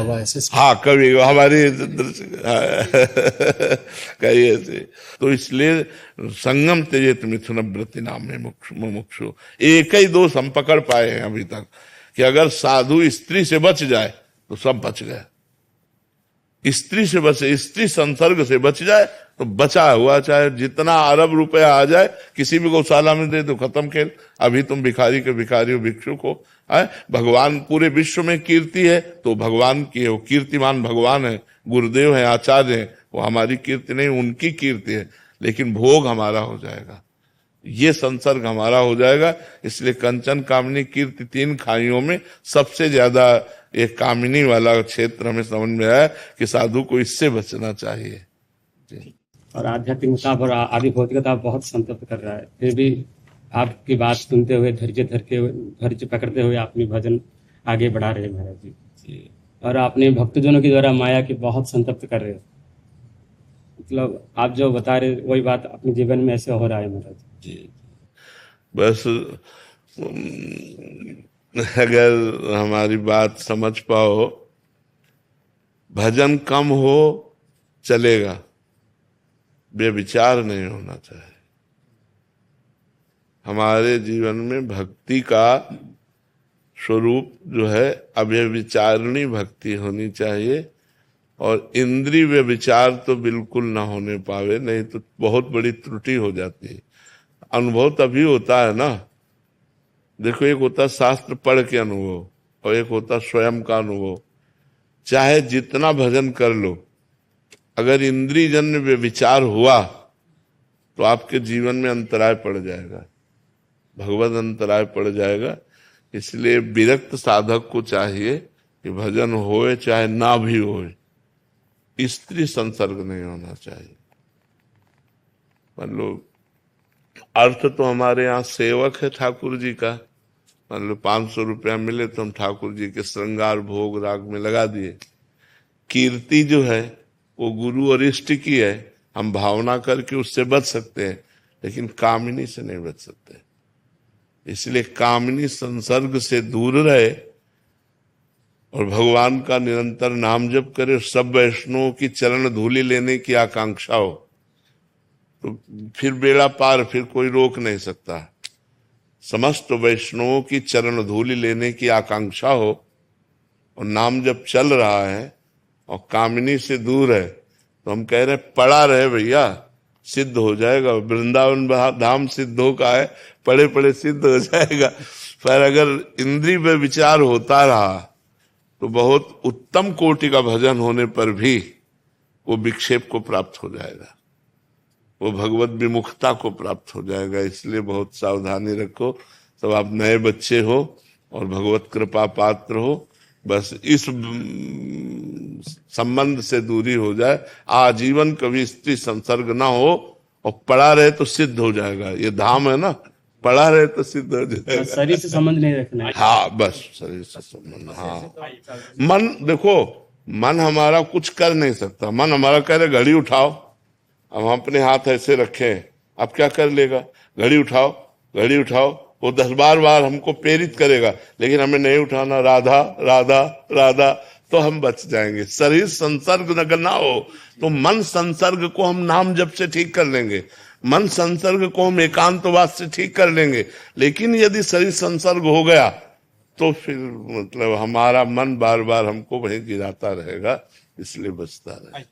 हुआ ऐसे। हाँ कभी हमारी कही ऐसे। तो इसलिए संगम त्यजेत मिथुन व्रति नाम में मुमुक्षु, एक ही दोष हम पकड़ पाए हैं अभी तक कि अगर साधु स्त्री से बच जाए तो सब बच गए। स्त्री से बचे, स्त्री संसर्ग से बच जाए तो बचा हुआ, चाहे जितना अरब रुपया आ जाए किसी भी गौशाला में दे दो, खत्म खेल। अभी तुम भिखारी के भिखारी हो, भिक्षुक हो। भगवान पूरे विश्व में कीर्ति है तो भगवान की है, वो कीर्तिमान भगवान है, गुरुदेव है, आचार्य है, वो हमारी कीर्ति नहीं उनकी कीर्ति है। लेकिन भोग हमारा हो जाएगा, ये संसर्ग हमारा हो जाएगा। इसलिए कंचन कामिनी कीर्ति तीन खाइयों में सबसे ज्यादा ये कामिनी वाला क्षेत्र हमें समझ में आया कि साधु को इससे बचना चाहिए। और आध्यात्मिकता और आदि भौतिकता बहुत संतप्त कर रहा है, फिर भी आपकी बात सुनते हुए धैर्य पकड़ते हुए अपनी भजन आगे बढ़ा रहे हैं महाराज जी। और अपने भक्तजनों के द्वारा माया की बहुत संतप्त कर रहे हो। मतलब आप जो बता रहे वही बात अपने जीवन में ऐसे हो रहा है महाराज जी। बस अगर हमारी बात समझ पाओ, भजन कम हो चलेगा, बेविचार नहीं होना चाहिए। हमारे जीवन में भक्ति का स्वरूप जो है अव्यभिचारिणी भक्ति होनी चाहिए, और इंद्रिय व्यभिचार तो बिल्कुल ना होने पावे, नहीं तो बहुत बड़ी त्रुटि हो जाती है। अनुभव तभी होता है ना, देखो एक होता शास्त्र पढ़ के अनुभव और एक होता स्वयं का अनुभव। चाहे जितना भजन कर लो, अगर इंद्रिय जन्य व्यभिचार हुआ तो आपके जीवन में अंतराय पड़ जाएगा, भगवत अंतराय पड़ जाएगा। इसलिए विरक्त साधक को चाहिए कि भजन होए चाहे ना भी होए, स्त्री संसर्ग नहीं होना चाहिए। मान लो अर्थ तो हमारे यहाँ सेवक है ठाकुर जी का, मान लो 500 रुपया मिले तो हम ठाकुर जी के श्रृंगार भोग राग में लगा दिए। कीर्ति जो है वो गुरु और इष्ट की है, हम भावना करके उससे बच सकते हैं, लेकिन कामिनी से नहीं बच सकते। इसलिए कामिनी संसर्ग से दूर रहे और भगवान का निरंतर नाम जप करे, सब वैष्णवों की चरण धूलि लेने की आकांक्षा हो तो फिर बेड़ा पार, फिर कोई रोक नहीं सकता। समस्त वैष्णवों की चरण धूलि लेने की आकांक्षा हो और नाम जब चल रहा है और कामिनी से दूर है, तो हम कह रहे पड़ा रहे भैया, सिद्ध हो जाएगा। वृंदावन धाम सिद्धों का है, पड़े पड़े सिद्ध हो जाएगा। पर अगर इंद्रिय में विचार होता रहा तो बहुत उत्तम कोटि का भजन होने पर भी वो विक्षेप को प्राप्त हो जाएगा, वो भगवत विमुखता को प्राप्त हो जाएगा। इसलिए बहुत सावधानी रखो। सब आप नए बच्चे हो और भगवत कृपा पात्र हो, बस इस संबंध से दूरी हो जाए, आजीवन कभी स्त्री संसर्ग ना हो, और पड़ा रहे तो सिद्ध हो जाएगा। ये धाम है ना, पड़ा रहे तो सिद्ध हो जाएगा। शरीर से संबंध नहीं रखना है। हाँ बस शरीर से संबंध। हाँ मन देखो, मन हमारा कुछ कर नहीं सकता। मन हमारा कह रहे घड़ी उठाओ, हम अपने हाथ ऐसे रखे, अब क्या कर लेगा? घड़ी उठाओ, घड़ी उठाओ, वो 10 बार हमको प्रेरित करेगा, लेकिन हमें नहीं उठाना। राधा राधा राधा, तो हम बच जाएंगे। शरीर संसर्ग अगर ना हो तो मन संसर्ग को हम नाम जप से ठीक कर लेंगे, मन संसर्ग को हम एकांतवास से ठीक कर लेंगे। लेकिन यदि शरीर संसर्ग हो गया तो फिर मतलब हमारा मन बार बार हमको वहीं गिराता रहेगा, इसलिए बचता रहेगा।